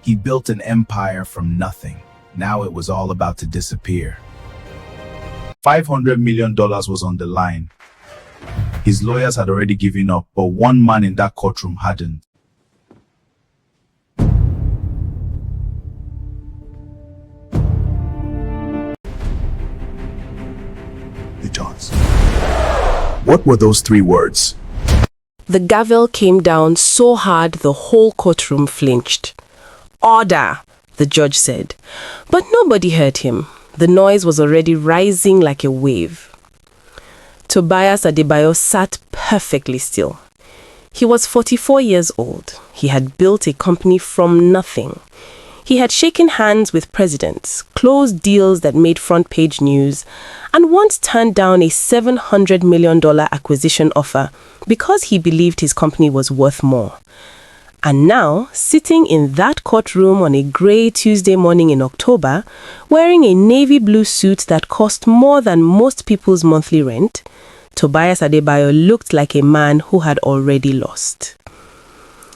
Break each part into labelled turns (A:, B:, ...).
A: He built an empire from nothing. Now it was all about to disappear. $500 million was on the line. His lawyers had already given up, but one man in that courtroom hadn't. The Johns. What were those 3 words?
B: The gavel came down so hard the whole courtroom flinched. "Order," the judge said. But nobody heard him. The noise was already rising like a wave. Tobias Adebayo sat perfectly still. He was 44 years old. He had built a company from nothing. He had shaken hands with presidents, closed deals that made front-page news, and once turned down a $700 million acquisition offer because he believed his company was worth more. And now, sitting in that courtroom on a grey Tuesday morning in October, wearing a navy blue suit that cost more than most people's monthly rent, Tobias Adebayo looked like a man who had already lost.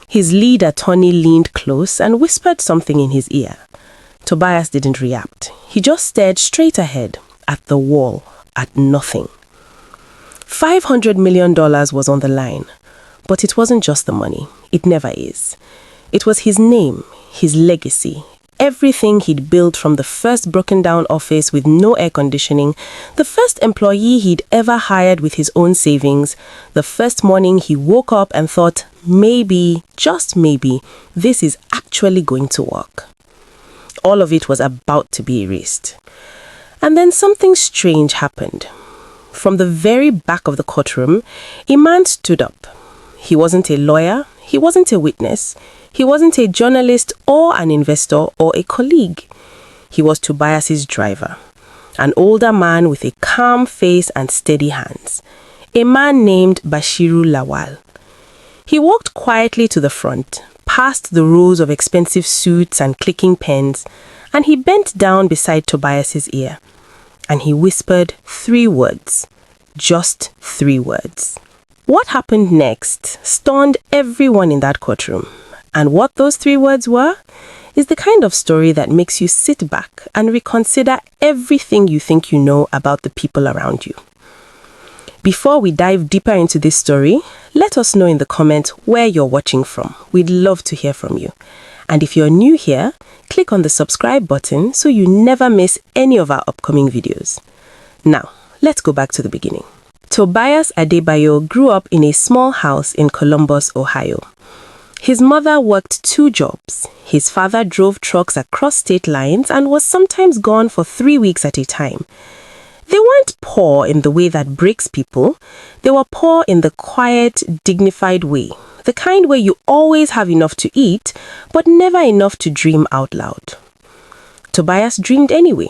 B: His lead attorney leaned close and whispered something in his ear. Tobias didn't react. He just stared straight ahead, at the wall, at nothing. $500 million was on the line. But it wasn't just the money. It never is. It was his name, his legacy, everything he'd built, from the first broken-down office with no air conditioning, the first employee he'd ever hired with his own savings, the first morning he woke up and thought, maybe, just maybe, this is actually going to work. All of it was about to be erased. And then something strange happened. From the very back of the courtroom, a man stood up. He wasn't a lawyer, he wasn't a witness, he wasn't a journalist or an investor or a colleague. He was Tobias's driver, an older man with a calm face and steady hands, a man named Bashiru Lawal. He walked quietly to the front, past the rows of expensive suits and clicking pens, and he bent down beside Tobias's ear, and he whispered 3 words, just 3 words. What happened next stunned everyone in that courtroom. And what those 3 words were is the kind of story that makes you sit back and reconsider everything you think you know about the people around you. Before we dive deeper into this story, let us know in the comments where you're watching from. We'd love to hear from you. And if you're new here, click on the subscribe button so you never miss any of our upcoming videos. Now, let's go back to the beginning. Tobias Adebayo grew up in a small house in Columbus, Ohio. His mother worked 2 jobs. His father drove trucks across state lines and was sometimes gone for 3 weeks at a time. They weren't poor in the way that breaks people. They were poor in the quiet, dignified way. The kind where you always have enough to eat, but never enough to dream out loud. Tobias dreamed anyway.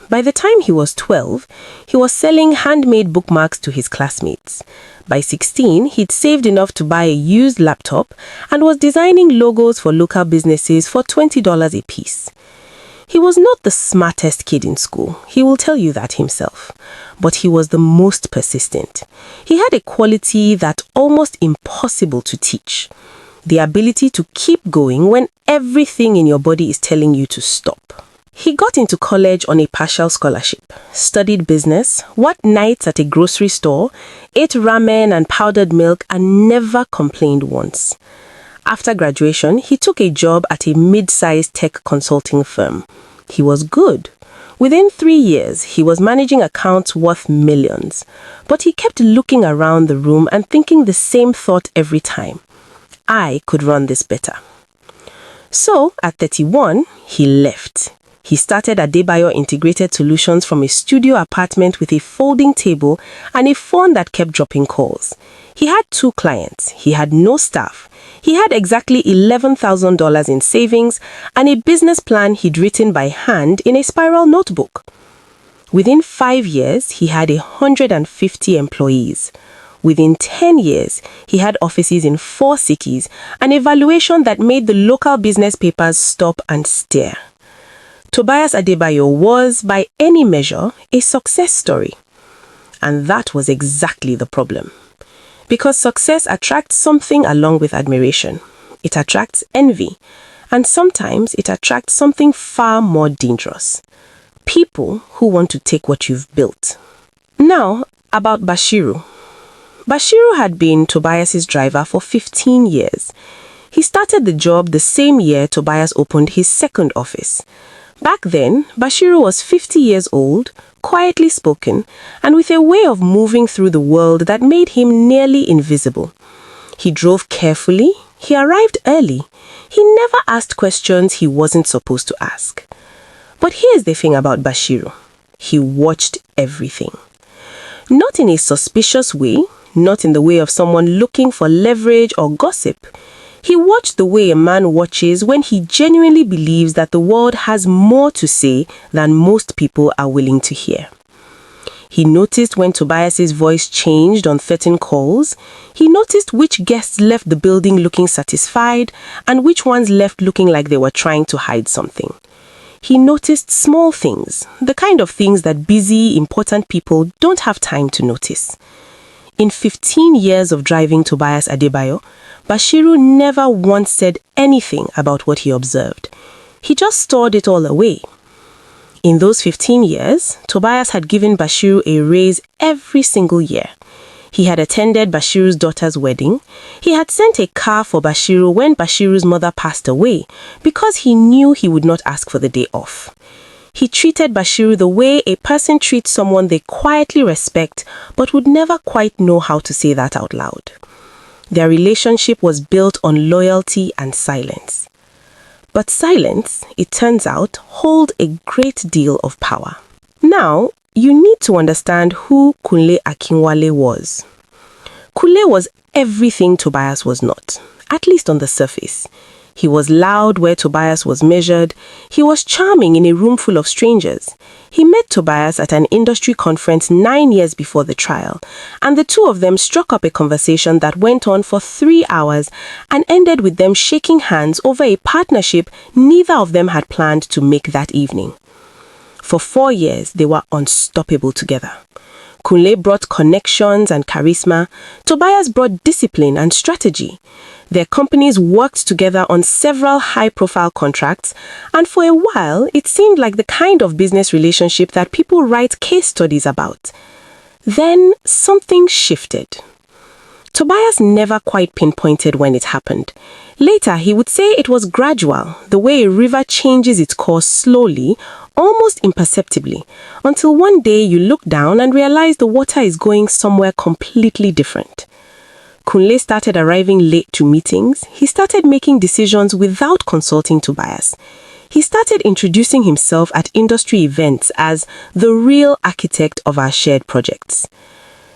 B: By the time he was 12, he was selling handmade bookmarks to his classmates. By 16, he'd saved enough to buy a used laptop and was designing logos for local businesses for $20 a piece. He was not the smartest kid in school, he will tell you that himself, but he was the most persistent. He had a quality that's almost impossible to teach: the ability to keep going when everything in your body is telling you to stop. He got into college on a partial scholarship, studied business, worked nights at a grocery store, ate ramen and powdered milk, and never complained once. After graduation, he took a job at a mid-sized tech consulting firm. He was good. Within 3 years, he was managing accounts worth millions. But he kept looking around the room and thinking the same thought every time: I could run this better. So, at 31, he left. He started Adebayo Integrated Solutions from a studio apartment with a folding table and a phone that kept dropping calls. He had 2 clients. He had no staff. He had exactly $11,000 in savings and a business plan he'd written by hand in a spiral notebook. Within 5 years, he had 150 employees. Within 10 years, he had offices in 4 cities, an evaluation that made the local business papers stop and stare. Tobias Adebayo was, by any measure, a success story. And that was exactly the problem. Because success attracts something along with admiration. It attracts envy. And sometimes it attracts something far more dangerous. People who want to take what you've built. Now, about Bashiru. Bashiru had been Tobias's driver for 15 years. He started the job the same year Tobias opened his second office. Back then, Bashiru was 50 years old, quietly spoken, and with a way of moving through the world that made him nearly invisible. He drove carefully, he arrived early, he never asked questions he wasn't supposed to ask. But here's the thing about Bashiru. He watched everything. Not in a suspicious way, not in the way of someone looking for leverage or gossip. He watched the way a man watches when he genuinely believes that the world has more to say than most people are willing to hear. He noticed when Tobias's voice changed on certain calls. He noticed which guests left the building looking satisfied and which ones left looking like they were trying to hide something. He noticed small things, the kind of things that busy, important people don't have time to notice. In 15 years of driving Tobias Adebayo, Bashiru never once said anything about what he observed. He just stored it all away. In those 15 years, Tobias had given Bashiru a raise every single year. He had attended Bashiru's daughter's wedding. He had sent a car for Bashiru when Bashiru's mother passed away because he knew he would not ask for the day off. He treated Bashiru the way a person treats someone they quietly respect but would never quite know how to say that out loud. Their relationship was built on loyalty and silence. But silence, it turns out, holds a great deal of power. Now, you need to understand who Kunle Akinwale was. Kunle was everything Tobias was not, at least on the surface. He was loud where Tobias was measured. He was charming in a room full of strangers. He met Tobias at an industry conference 9 years before the trial, and the two of them struck up a conversation that went on for 3 hours and ended with them shaking hands over a partnership neither of them had planned to make that evening. For 4 years, they were unstoppable together. Kunle brought connections and charisma. Tobias brought discipline and strategy. Their companies worked together on several high-profile contracts, and for a while, it seemed like the kind of business relationship that people write case studies about. Then, something shifted. Tobias never quite pinpointed when it happened. Later, he would say it was gradual, the way a river changes its course slowly, almost imperceptibly, until one day you look down and realize the water is going somewhere completely different. Kunle started arriving late to meetings. He started making decisions without consulting Tobias. He started introducing himself at industry events as the real architect of our shared projects.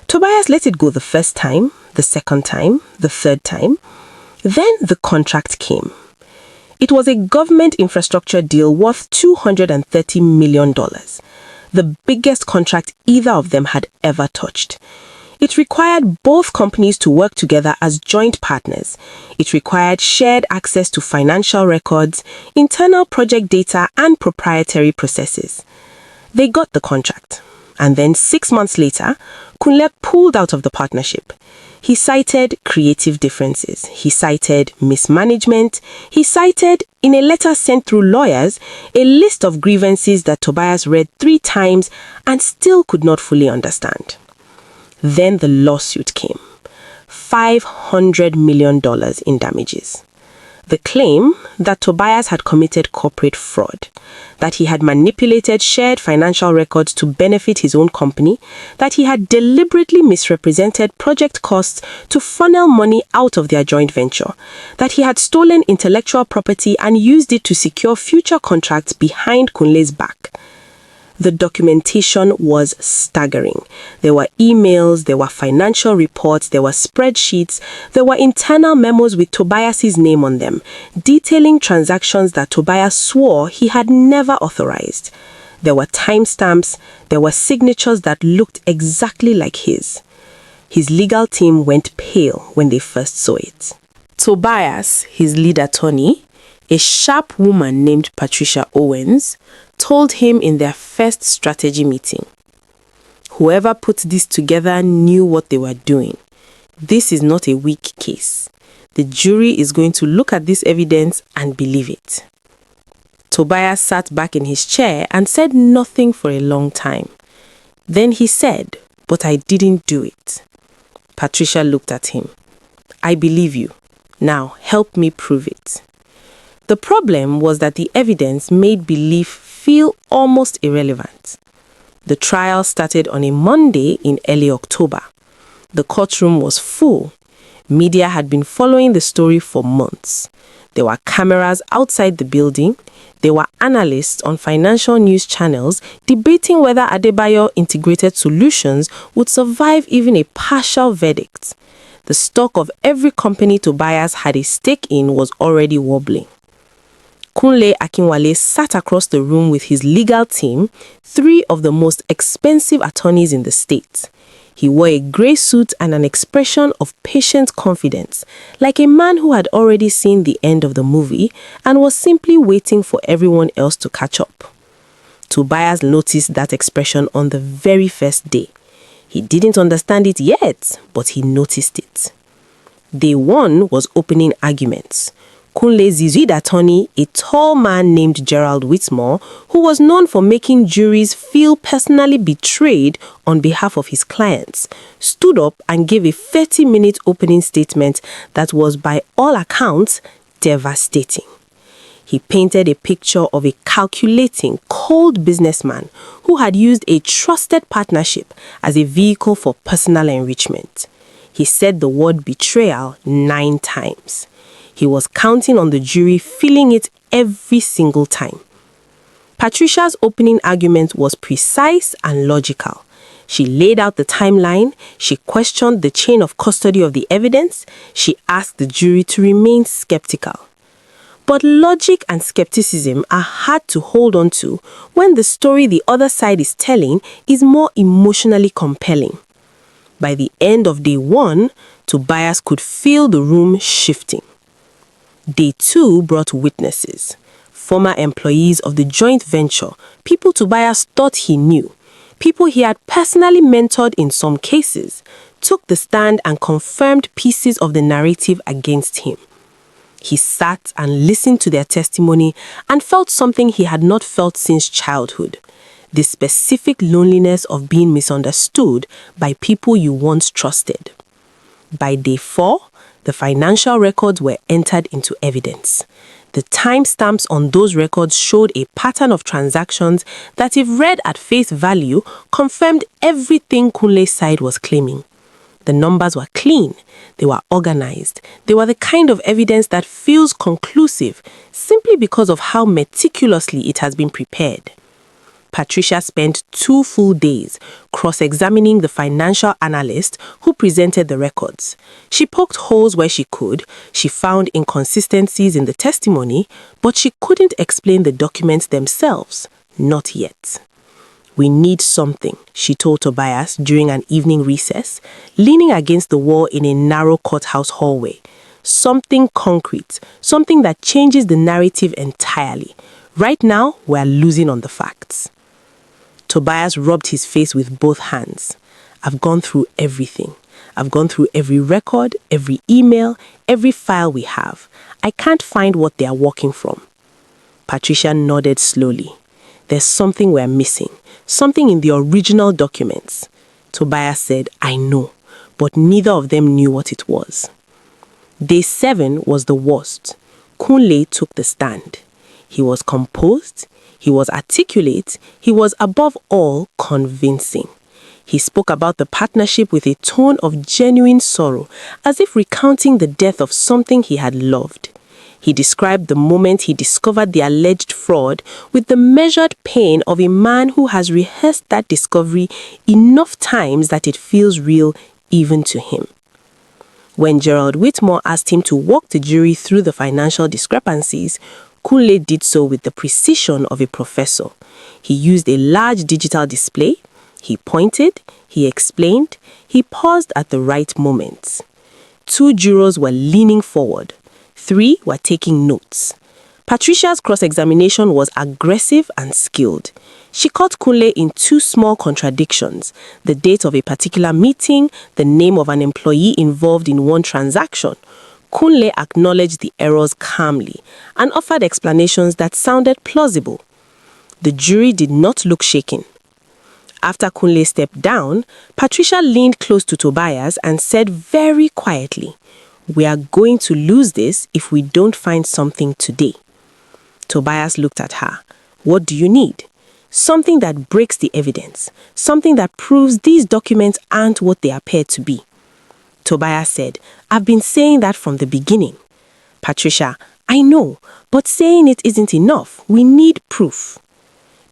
B: Tobias let it go the first time, the second time, the third time. Then the contract came. It was a government infrastructure deal worth $230 million, the biggest contract either of them had ever touched. It required both companies to work together as joint partners. It required shared access to financial records, internal project data, and proprietary processes. They got the contract. And then 6 months later, Kunle pulled out of the partnership. He cited creative differences. He cited mismanagement. He cited, in a letter sent through lawyers, a list of grievances that Tobias read 3 times and still could not fully understand. Then the lawsuit came. $500 million in damages. The claim that Tobias had committed corporate fraud, that he had manipulated shared financial records to benefit his own company, that he had deliberately misrepresented project costs to funnel money out of their joint venture, that he had stolen intellectual property and used it to secure future contracts behind Kunle's back. The documentation was staggering. There were emails, there were financial reports, there were spreadsheets, there were internal memos with Tobias's name on them, detailing transactions that Tobias swore he had never authorized. There were timestamps, there were signatures that looked exactly like his. His legal team went pale when they first saw it. Tobias, his lead attorney, a sharp woman named Patricia Owens, told him in their first strategy meeting, "Whoever put this together knew what they were doing. This is not a weak case. The jury is going to look at this evidence and believe it. Tobias sat back in his chair and said nothing for a long time. Then he said, "But I didn't do it." Patricia looked at him. "I believe you. Now help me prove it." The problem was that the evidence made belief feel almost irrelevant. The trial started on a Monday in early October. The courtroom was full. Media had been following the story for months. There were cameras outside the building. There were analysts on financial news channels debating whether Adebayo Integrated Solutions would survive even a partial verdict. The stock of every company Tobias had a stake in was already wobbling. Kunle Akinwale sat across the room with his legal team, 3 of the most expensive attorneys in the state. He wore a grey suit and an expression of patient confidence, like a man who had already seen the end of the movie and was simply waiting for everyone else to catch up. Tobias noticed that expression on the very first day. He didn't understand it yet, but he noticed it. Day 1 was opening arguments. Kunle's Zizuid attorney, a tall man named Gerald Whitmore, who was known for making juries feel personally betrayed on behalf of his clients, stood up and gave a 30-minute opening statement that was, by all accounts, devastating. He painted a picture of a calculating, cold businessman who had used a trusted partnership as a vehicle for personal enrichment. He said the word betrayal 9 times. He was counting on the jury feeling it every single time. Patricia's opening argument was precise and logical. She laid out the timeline, she questioned the chain of custody of the evidence, she asked the jury to remain skeptical. But logic and skepticism are hard to hold on to when the story the other side is telling is more emotionally compelling. By the end of day 1, Tobias could feel the room shifting. Day 2 brought witnesses, former employees of the joint venture, people Tobias thought he knew, people he had personally mentored in some cases, took the stand and confirmed pieces of the narrative against him. He sat and listened to their testimony and felt something he had not felt since childhood, the specific loneliness of being misunderstood by people you once trusted. By day 4, the financial records were entered into evidence. The timestamps on those records showed a pattern of transactions that, if read at face value, confirmed everything Kunle's side was claiming. The numbers were clean, they were organized, they were the kind of evidence that feels conclusive simply because of how meticulously it has been prepared. Patricia spent 2 full days cross-examining the financial analyst who presented the records. She poked holes where she could, she found inconsistencies in the testimony, but she couldn't explain the documents themselves, not yet. "We need something," she told Tobias during an evening recess, leaning against the wall in a narrow courthouse hallway. "Something concrete, something that changes the narrative entirely. Right now, we're losing on the facts." Tobias rubbed his face with both hands. "I've gone through everything. I've gone through every record, every email, every file we have. I can't find what they are working from." Patricia nodded slowly. "There's something we're missing, something in the original documents." Tobias said, "I know, but neither of them knew what it was." Day 7 was the worst. Kunle took the stand. He was composed, he was articulate, he was above all convincing. He spoke about the partnership with a tone of genuine sorrow, as if recounting the death of something he had loved. He described the moment he discovered the alleged fraud with the measured pain of a man who has rehearsed that discovery enough times that it feels real even to him. When Gerald Whitmore asked him to walk the jury through the financial discrepancies, Kunle did so with the precision of a professor. He used a large digital display, he pointed, he explained, he paused at the right moments. 2 jurors were leaning forward, 3 were taking notes. Patricia's cross-examination was aggressive and skilled. She caught Kunle in 2 small contradictions: the date of a particular meeting, the name of an employee involved in one transaction. Kunle acknowledged the errors calmly and offered explanations that sounded plausible. The jury did not look shaken. After Kunle stepped down, Patricia leaned close to Tobias and said very quietly, "We are going to lose this if we don't find something today." Tobias looked at her. "What do you need?" "Something that breaks the evidence. Something that proves these documents aren't what they appear to be." Tobias said, "I've been saying that from the beginning." Patricia, "I know, but saying it isn't enough. We need proof."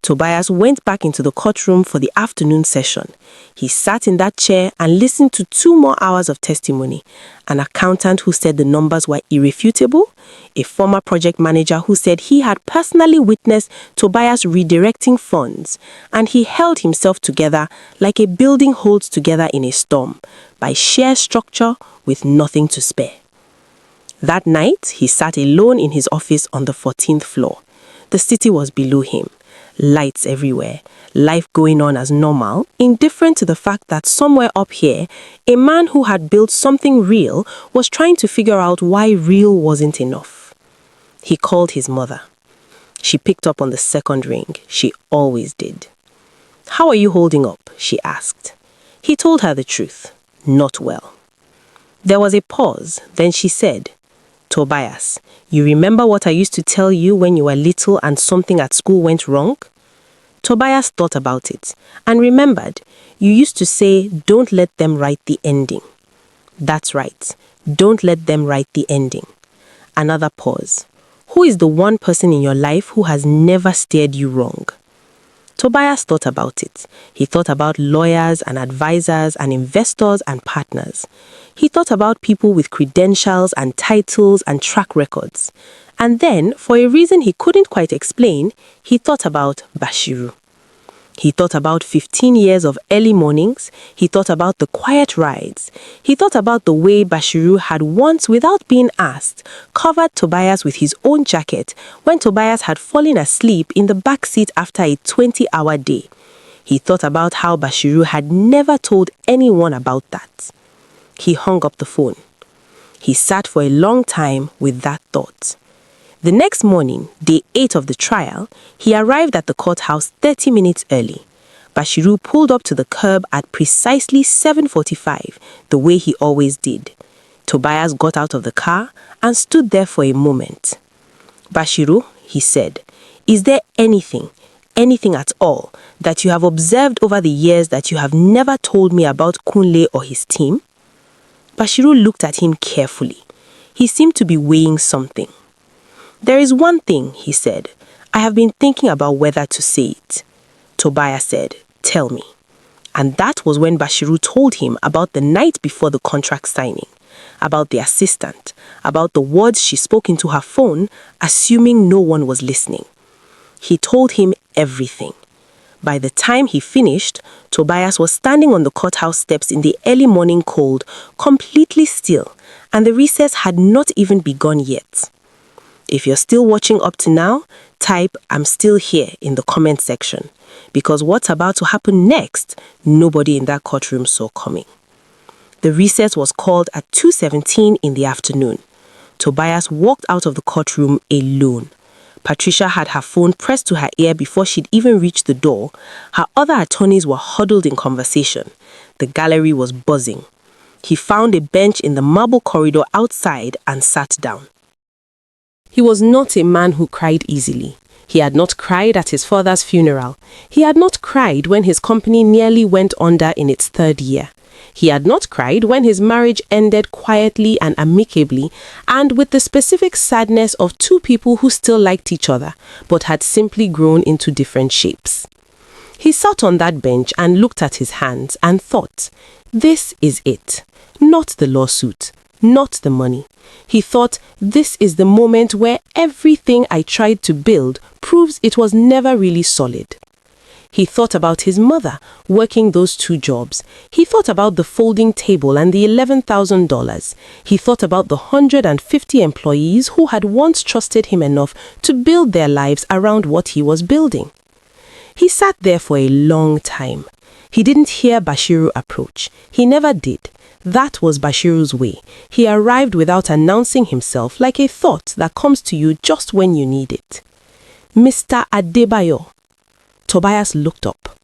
B: Tobias went back into the courtroom for the afternoon session. He sat in that chair and listened to 2 more hours of testimony. An accountant who said the numbers were irrefutable, a former project manager who said he had personally witnessed Tobias redirecting funds, and he held himself together like a building holds together in a storm, by sheer structure with nothing to spare. That night, he sat alone in his office on the 14th floor. The city was below him. Lights everywhere, life going on as normal, indifferent to the fact that somewhere up here, a man who had built something real was trying to figure out why real wasn't enough. He called his mother. She picked up on the second ring. She always did. "How are you holding up?" she asked. He told her the truth. Not well. There was a pause. Then she said, "Tobias, you remember what I used to tell you when you were little and something at school went wrong?" Tobias thought about it and remembered. "You used to say, don't let them write the ending." "That's right. Don't let them write the ending." Another pause. "Who is the one person in your life who has never steered you wrong?" Tobias thought about it. He thought about lawyers and advisors and investors and partners. He thought about people with credentials and titles and track records. And then, for a reason he couldn't quite explain, he thought about Bashiru. He thought about 15 years of early mornings. He thought about the quiet rides. He thought about the way Bashiru had once, without being asked, covered Tobias with his own jacket when Tobias had fallen asleep in the back seat after a 20-hour day. He thought about how Bashiru had never told anyone about that. He hung up the phone. He sat for a long time with that thought. The next morning, day 8 of the trial, he arrived at the courthouse 30 minutes early. Bashiru pulled up to the curb at precisely 7:45, the way he always did. Tobias got out of the car and stood there for a moment. "Bashiru," he said, "is there anything at all, that you have observed over the years that you have never told me about Kunle or his team?" Bashiru looked at him carefully. He seemed to be weighing something. "There is one thing," he said. "I have been thinking about whether to say it." Tobias said, "Tell me." And that was when Bashiru told him about the night before the contract signing, about the assistant, about the words she spoke into her phone, assuming no one was listening. He told him everything. By the time he finished, Tobias was standing on the courthouse steps in the early morning cold, completely still, and the recess had not even begun yet. If you're still watching up to now, type "I'm still here" in the comment section, because what's about to happen next, nobody in that courtroom saw coming. The recess was called at 2:17 in the afternoon. Tobias walked out of the courtroom alone. Patricia had her phone pressed to her ear before she'd even reached the door. Her other attorneys were huddled in conversation. The gallery was buzzing. He found a bench in the marble corridor outside and sat down. He was not a man who cried easily. He had not cried at his father's funeral. He had not cried when his company nearly went under in its 3rd year. He had not cried when his marriage ended quietly and amicably, and with the specific sadness of 2 people who still liked each other, but had simply grown into different shapes. He sat on that bench and looked at his hands and thought, this is it. Not the lawsuit, not the money. He thought, this is the moment where everything I tried to build proves it was never really solid. He thought about his mother working those 2 jobs. He thought about the folding table and the $11,000. He thought about the 150 employees who had once trusted him enough to build their lives around what he was building. He sat there for a long time. He didn't hear Bashiru approach. He never did. That was Bashiru's way. He arrived without announcing himself, like a thought that comes to you just when you need it. Mr. Adebayo. Tobias looked up.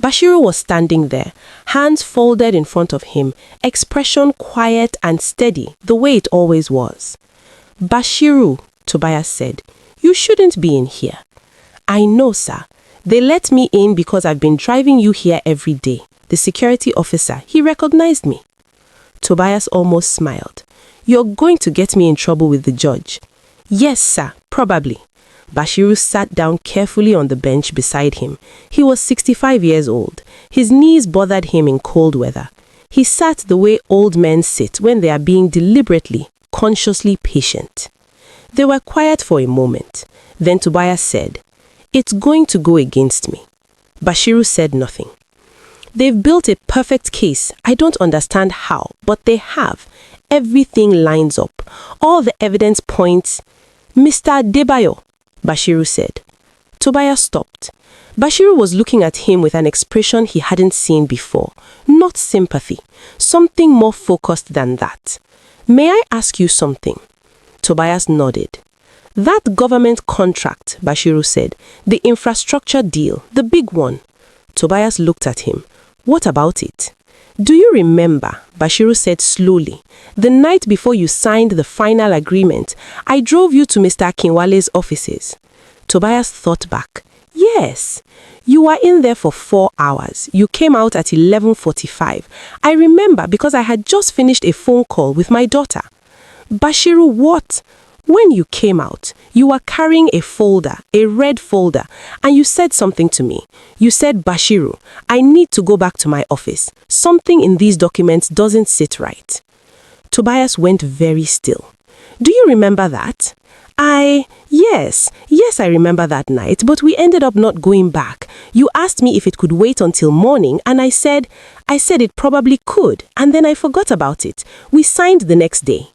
B: Bashiru was standing there, hands folded in front of him, expression quiet and steady, the way it always was. Bashiru, Tobias said, you shouldn't be in here. I know, sir. They let me in because I've been driving you here every day. The security officer, he recognized me. Tobias almost smiled. You're going to get me in trouble with the judge. Yes, sir, probably. Bashiru sat down carefully on the bench beside him. He was 65 years old. His knees bothered him in cold weather. He sat the way old men sit when they are being deliberately, consciously patient. They were quiet for a moment. Then Tobias said, "It's going to go against me." Bashiru said nothing. They've built a perfect case. I don't understand how, but they have. Everything lines up. All the evidence points. Mr. Adebayo, Bashiru said. Tobias stopped. Bashiru was looking at him with an expression he hadn't seen before. Not sympathy. Something more focused than that. May I ask you something? Tobias nodded. That government contract, Bashiru said. The infrastructure deal, the big one. Tobias looked at him. What about it? Do you remember, Bashiru said slowly, the night before you signed the final agreement, I drove you to Mr. Akinwale's offices. Tobias thought back. Yes, you were in there for 4 hours. You came out at 11:45. I remember because I had just finished a phone call with my daughter. Bashiru, what? When you came out, you were carrying a folder, a red folder, and you said something to me. You said, Bashiru, I need to go back to my office. Something in these documents doesn't sit right. Tobias went very still. Do you remember that? Yes, I remember that night, but we ended up not going back. You asked me if it could wait until morning, and I said it probably could, and then I forgot about it. We signed the next day.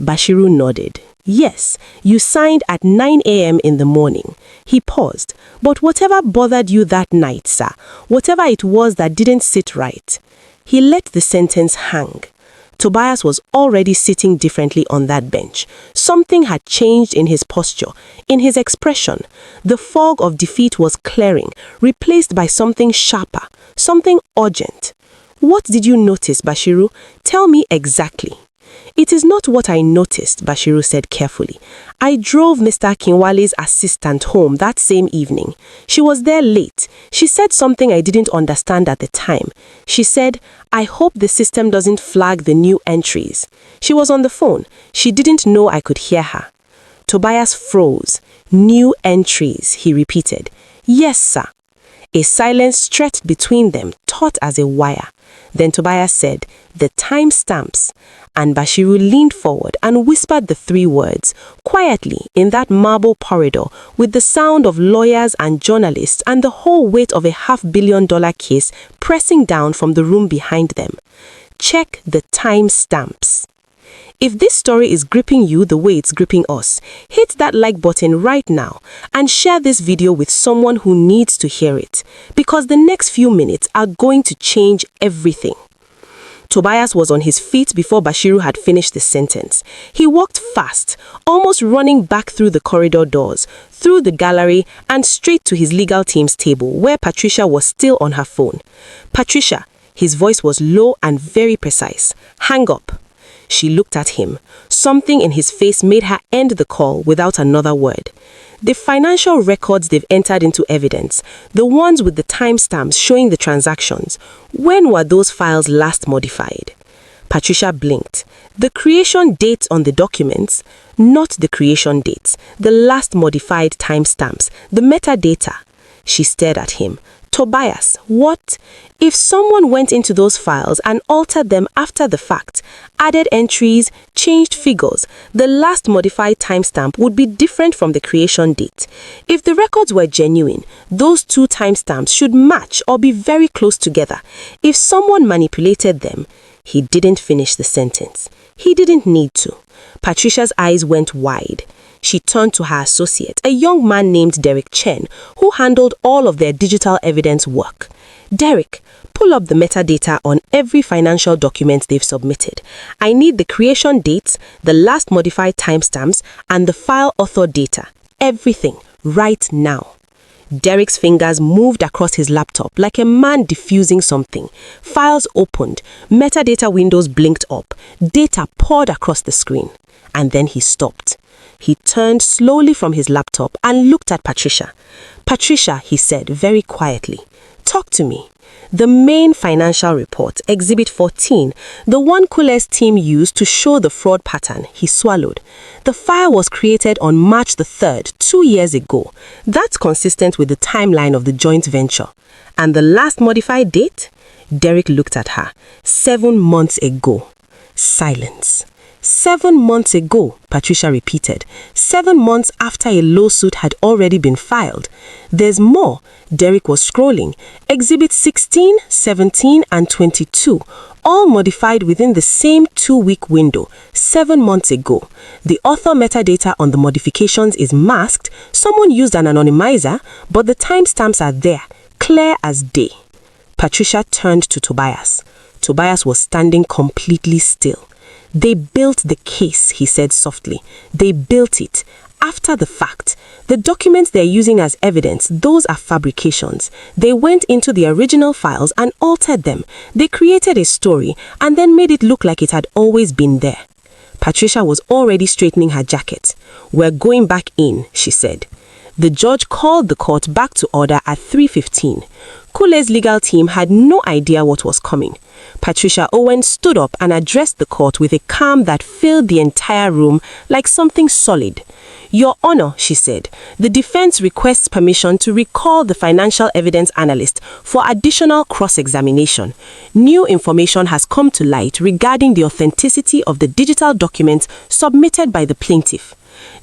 B: Bashiru nodded. Yes, you signed at 9 a.m. in the morning. He paused. But whatever bothered you that night, sir, whatever it was that didn't sit right, he let the sentence hang. Tobias was already sitting differently on that bench. Something had changed in his posture, in his expression. The fog of defeat was clearing, replaced by something sharper, something urgent. What did you notice, Bashiru? Tell me exactly. It is not what I noticed, Bashiru said carefully. I drove Mr. Akinwale's assistant home that same evening. She was there late. She said something I didn't understand at the time. She said, I hope the system doesn't flag the new entries. She was on the phone. She didn't know I could hear her. Tobias froze. New entries, he repeated. Yes, sir. A silence stretched between them, taut as a wire. Then Tobias said, the timestamps. And Bashiru leaned forward and whispered the 3 words, quietly in that marble corridor, with the sound of lawyers and journalists and the whole weight of a $500 million case pressing down from the room behind them. Check the timestamps. If this story is gripping you the way it's gripping us, hit that like button right now and share this video with someone who needs to hear it, because the next few minutes are going to change everything. Tobias was on his feet before Bashiru had finished the sentence. He walked fast, almost running back through the corridor doors, through the gallery, and straight to his legal team's table, where Patricia was still on her phone. Patricia, his voice was low and very precise. Hang up. She looked at him. Something in his face made her end the call without another word. The financial records they've entered into evidence, the ones with the timestamps showing the transactions, when were those files last modified? Patricia blinked. The creation dates on the documents, not the creation dates, the last modified timestamps, the metadata. She stared at him. Tobias, what? If someone went into those files and altered them after the fact, added entries, changed figures, the last modified timestamp would be different from the creation date. If the records were genuine, those 2 timestamps should match or be very close together. If someone manipulated them, he didn't finish the sentence. He didn't need to. Patricia's eyes went wide. She turned to her associate, a young man named Derek Chen, who handled all of their digital evidence work. Derek, pull up the metadata on every financial document they've submitted. I need the creation dates, the last modified timestamps, and the file author data. Everything, right now. Derek's fingers moved across his laptop like a man diffusing something. Files opened, metadata windows blinked up, data poured across the screen. And then he stopped. He turned slowly from his laptop and looked at Patricia. Patricia, he said very quietly, talk to me. The main financial report, Exhibit 14, the one Kule's team used to show the fraud pattern, he swallowed. The file was created on March the 3rd, 2 years ago. That's consistent with the timeline of the joint venture. And the last modified date? Derek looked at her. 7 months ago. Silence. 7 months ago, Patricia repeated. 7 months after a lawsuit had already been filed. There's more. Derek was scrolling. Exhibit 16, 17, and 22, all modified within the same 2-week window, 7 months ago. The author metadata on the modifications is masked. Someone used an anonymizer, but the timestamps are there, clear as day. Patricia turned to Tobias. Tobias was standing completely still. They built the case, he said softly. They built it. After the fact, the documents they're using as evidence, those are fabrications. They went into the original files and altered them. They created a story and then made it look like it had always been there. Patricia was already straightening her jacket. We're going back in, she said. The judge called the court back to order at 3:15. Kule's legal team had no idea what was coming. Patricia Owen stood up and addressed the court with a calm that filled the entire room like something solid. Your Honor, she said, the defense requests permission to recall the financial evidence analyst for additional cross-examination. New information has come to light regarding the authenticity of the digital documents submitted by the plaintiff.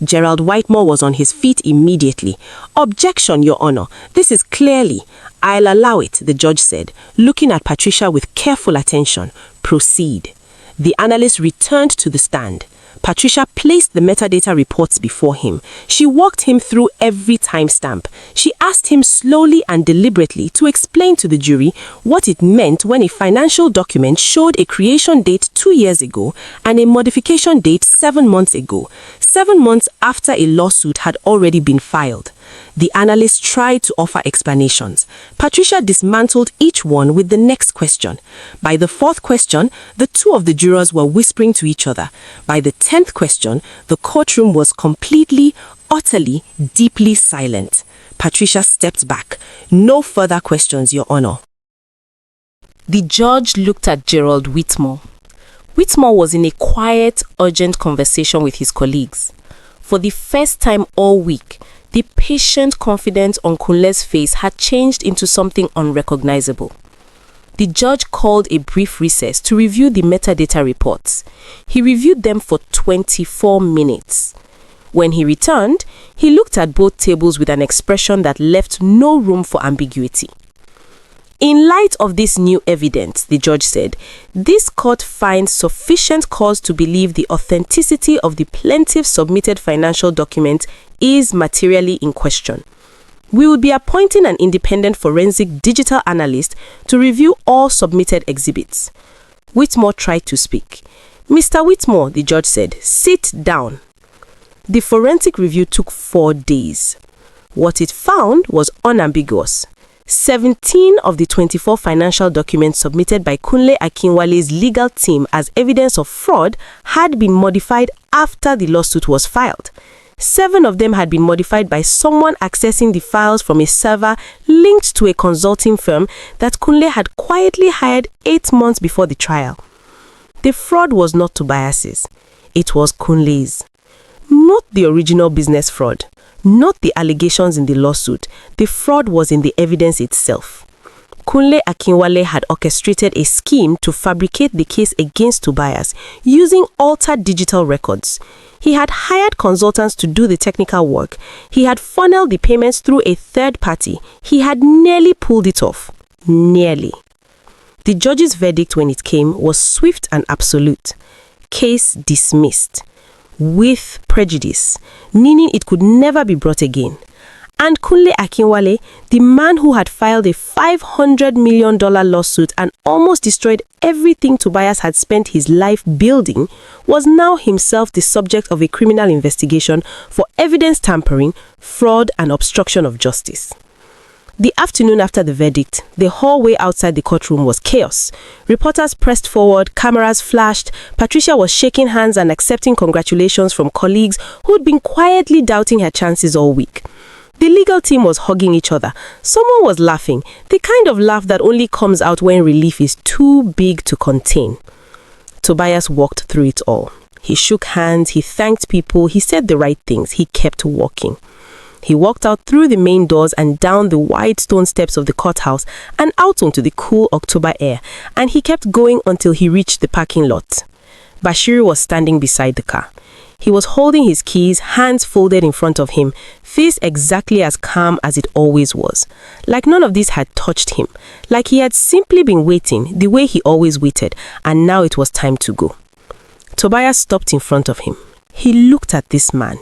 B: Gerald Whitemore was on his feet immediately. Objection, Your Honor. This is clearly... I'll allow it, the judge said, looking at Patricia with careful attention. Proceed. The analyst returned to the stand. Patricia placed the metadata reports before him. She walked him through every timestamp. She asked him slowly and deliberately to explain to the jury what it meant when a financial document showed a creation date 2 years ago and a modification date 7 months ago, 7 months after a lawsuit had already been filed. The analyst tried to offer explanations. Patricia dismantled each one with the next question. By the 4th question, the 2 of the jurors were whispering to each other. By the 10th question, the courtroom was completely, utterly, deeply silent. Patricia stepped back. No further questions, Your Honor. The judge looked at Gerald Whitmore. Whitmore was in a quiet, urgent conversation with his colleagues. For the first time all week, the patient confidence on Kunle's face had changed into something unrecognizable. The judge called a brief recess to review the metadata reports. He reviewed them for 24 minutes. When he returned, he looked at both tables with an expression that left no room for ambiguity. In light of this new evidence, the judge said, this court finds sufficient cause to believe the authenticity of the plaintiff's submitted financial document is materially in question. We will be appointing an independent forensic digital analyst to review all submitted exhibits. Whitmore tried to speak. Mr. Whitmore, the judge said, sit down. The forensic review took 4 days. What it found was unambiguous. 17 of the 24 financial documents submitted by Kunle Akinwale's legal team as evidence of fraud had been modified after the lawsuit was filed. 7 of them had been modified by someone accessing the files from a server linked to a consulting firm that Kunle had quietly hired 8 months before the trial. The fraud was not Tobias's. It was Kunle's. Not the original business fraud. Not the allegations in the lawsuit. The fraud was in the evidence itself. Kunle Akinwale had orchestrated a scheme to fabricate the case against Tobias using altered digital records. He had hired consultants to do the technical work. He had funneled the payments through a third party. He had nearly pulled it off. Nearly. The judge's verdict when it came was swift and absolute. Case dismissed. with prejudice, meaning it could never be brought again. And Kunle Akinwale, the man who had filed a $500 million lawsuit and almost destroyed everything Tobias had spent his life building, was now himself the subject of a criminal investigation for evidence tampering, fraud, and obstruction of justice. The afternoon after the verdict, the hallway outside the courtroom was chaos. Reporters pressed forward, cameras flashed. Patricia was shaking hands and accepting congratulations from colleagues who'd been quietly doubting her chances all week. The legal team was hugging each other. Someone was laughing, the kind of laugh that only comes out when relief is too big to contain. Tobias walked through it all. He shook hands, he thanked people, he said the right things, he kept walking. He walked out through the main doors and down the wide stone steps of the courthouse and out onto the cool October air, and he kept going until he reached the parking lot. Bashiru was standing beside the car. He was holding his keys, hands folded in front of him, face exactly as calm as it always was. Like none of this had touched him, like he had simply been waiting the way he always waited, and now it was time to go. Tobias stopped in front of him. He looked at this man,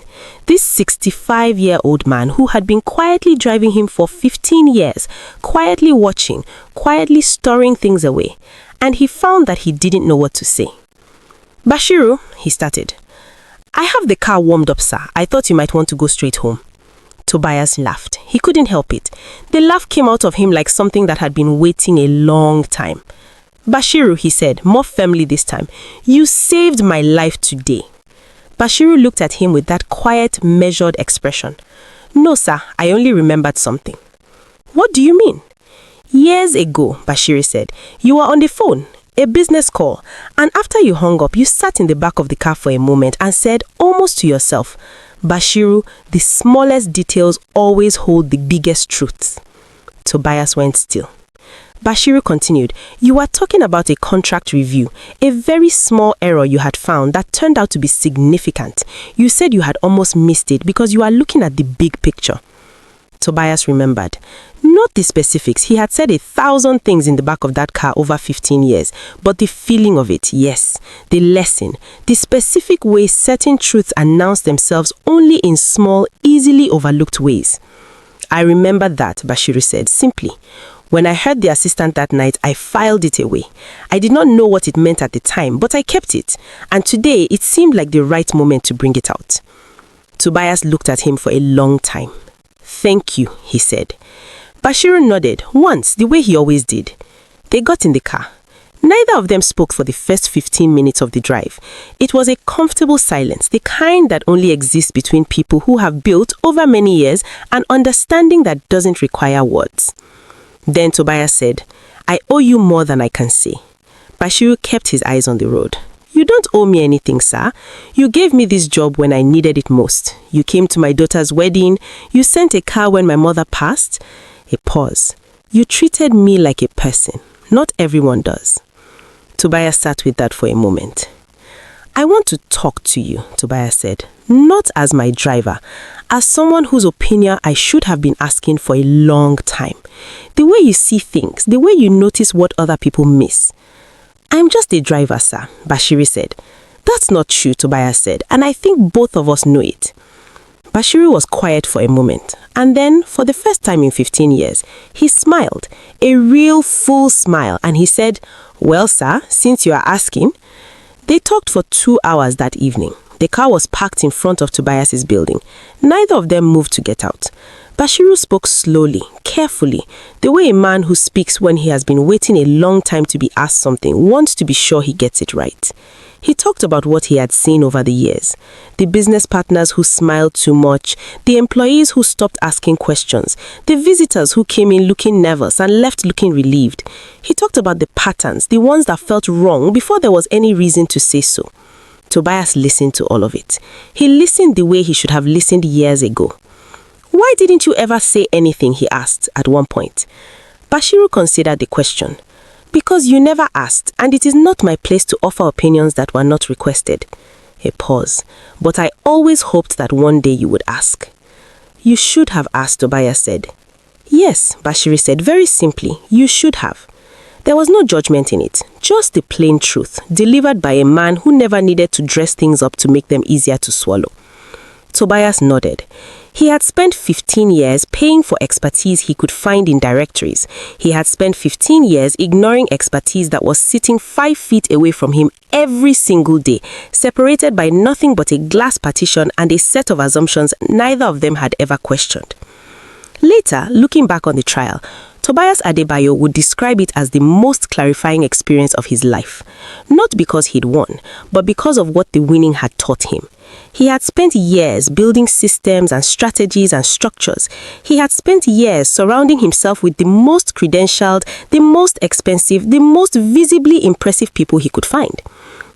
B: this 65-year-old man who had been quietly driving him for 15 years, quietly watching, quietly storing things away, and he found that he didn't know what to say. "Bashiru," he started. "I have the car warmed up, sir. I thought you might want to go straight home." Tobias laughed. He couldn't help it. The laugh came out of him like something that had been waiting a long time. "Bashiru," he said, more firmly this time, "you saved my life today." Bashiru looked at him with that quiet, measured expression. "No, sir, I only remembered something." "What do you mean?" "Years ago," Bashiru said, "you were on the phone, a business call, and after you hung up, you sat in the back of the car for a moment and said, almost to yourself, 'Bashiru, the smallest details always hold the biggest truths.'" Tobias went still. Bashiru continued, "You were talking about a contract review, a very small error you had found that turned out to be significant. You said you had almost missed it because you are looking at the big picture." Tobias remembered. Not the specifics. He had said 1,000 things in the back of that car over 15 years. But the feeling of it, yes. The lesson. The specific way certain truths announce themselves only in small, easily overlooked ways. "I remember that," Bashiru said, simply. "When I heard the assistant that night, I filed it away. I did not know what it meant at the time, but I kept it. And today, it seemed like the right moment to bring it out." Tobias looked at him for a long time. "Thank you," he said. Bashiru nodded, once, the way he always did. They got in the car. Neither of them spoke for the first 15 minutes of the drive. It was a comfortable silence, the kind that only exists between people who have built, over many years, an understanding that doesn't require words. Then Tobias said, "I owe you more than I can say." Bashiru kept his eyes on the road. "You don't owe me anything, sir. You gave me this job when I needed it most. You came to my daughter's wedding. You sent a car when my mother passed." A pause. "You treated me like a person. Not everyone does." Tobias sat with that for a moment. "I want to talk to you," Tobias said, "not as my driver, as someone whose opinion I should have been asking for a long time. The way you see things, the way you notice what other people miss." "I'm just a driver, sir," Bashiru said. "That's not true," Tobias said, "and I think both of us know it." Bashiru was quiet for a moment, and then, for the first time in 15 years, he smiled, a real full smile, and he said, "Well, sir, since you are asking." They talked for 2 hours that evening. The car was parked in front of Tobias's building. Neither of them moved to get out. Bashiru spoke slowly, carefully, the way a man who speaks when he has been waiting a long time to be asked something wants to be sure he gets it right. He talked about what he had seen over the years. The business partners who smiled too much, the employees who stopped asking questions, the visitors who came in looking nervous and left looking relieved. He talked about the patterns, the ones that felt wrong before there was any reason to say so. Tobias listened to all of it. He listened the way he should have listened years ago. "Why didn't you ever say anything?" he asked at one point. Bashiru considered the question. "Because you never asked, and it is not my place to offer opinions that were not requested." A pause. "But I always hoped that one day you would ask." "You should have asked," Tobias said. "Yes," Bashiru said very simply, "you should have." There was no judgment in it, just the plain truth, delivered by a man who never needed to dress things up to make them easier to swallow. Tobias nodded. He had spent 15 years paying for expertise he could find in directories. He had spent 15 years ignoring expertise that was sitting 5 feet away from him every single day, separated by nothing but a glass partition and a set of assumptions neither of them had ever questioned. Later, looking back on the trial, Tobias Adebayo would describe it as the most clarifying experience of his life. Not because he'd won, but because of what the winning had taught him. He had spent years building systems and strategies and structures. He had spent years surrounding himself with the most credentialed, the most expensive, the most visibly impressive people he could find.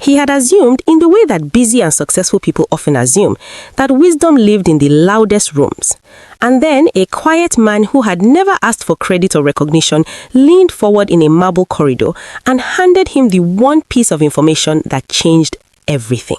B: He had assumed, in the way that busy and successful people often assume, that wisdom lived in the loudest rooms. And then a quiet man who had never asked for credit or recognition leaned forward in a marble corridor and handed him the one piece of information that changed everything.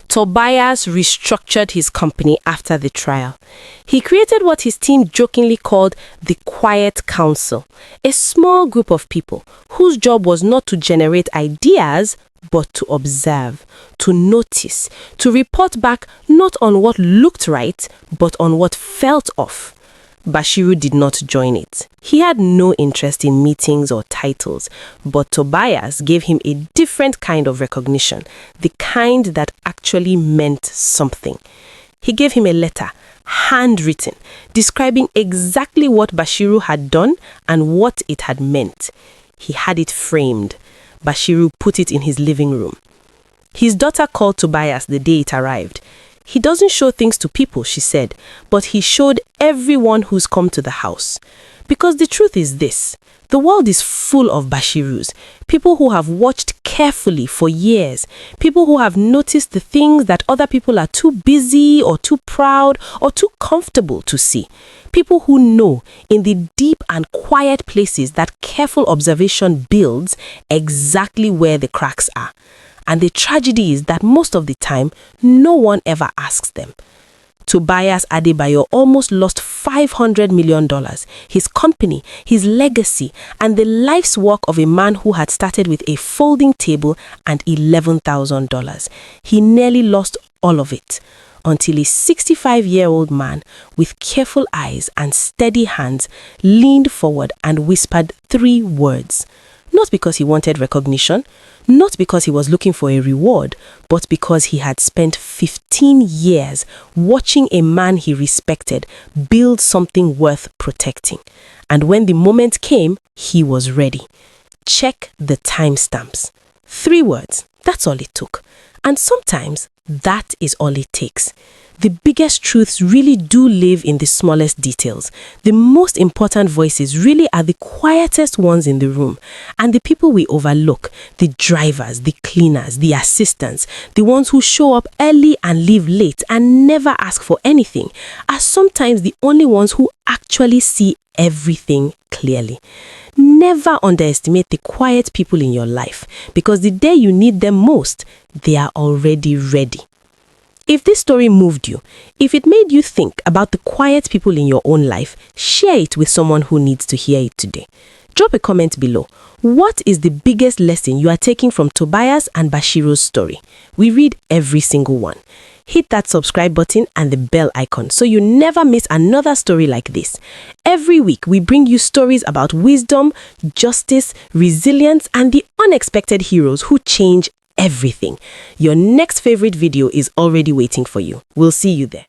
B: Tobias restructured his company after the trial. He created what his team jokingly called the Quiet Council, a small group of people whose job was not to generate ideas, but to observe, to notice, to report back not on what looked right, but on what felt off. Bashiru did not join it. He had no interest in meetings or titles, but Tobias gave him a different kind of recognition, the kind that actually meant something. He gave him a letter, handwritten, describing exactly what Bashiru had done and what it had meant. He had it framed. Bashiru put it in his living room. His daughter called Tobias the day it arrived. He doesn't show things to people, she said, but he showed everyone who's come to the house. Because the truth is this, the world is full of Bashirus, people who have watched carefully for years, people who have noticed the things that other people are too busy or too proud or too comfortable to see. People who know in the deep and quiet places that careful observation builds exactly where the cracks are. And the tragedy is that most of the time, no one ever asks them. Tobias Adebayo almost lost $500 million, his company, his legacy, and the life's work of a man who had started with a folding table and $11,000. He nearly lost all of it until a 65-year-old man with careful eyes and steady hands leaned forward and whispered 3 words. Not because he wanted recognition, not because he was looking for a reward, but because he had spent 15 years watching a man he respected build something worth protecting. And when the moment came, he was ready. Check the timestamps. 3 words, that's all it took. And sometimes that is all it takes. The biggest truths really do live in the smallest details. The most important voices really are the quietest ones in the room. And the people we overlook, the drivers, the cleaners, the assistants, the ones who show up early and leave late and never ask for anything, are sometimes the only ones who actually see everything clearly. Never underestimate the quiet people in your life, because the day you need them most, they are already ready. If this story moved you, if it made you think about the quiet people in your own life, share it with someone who needs to hear it today. Drop a comment below. What is the biggest lesson you are taking from Tobias and Bashiru's story? We read every single one. Hit that subscribe button and the bell icon so you never miss another story like this. Every week, we bring you stories about wisdom, justice, resilience, and the unexpected heroes who change everything. Your next favorite video is already waiting for you. We'll see you there.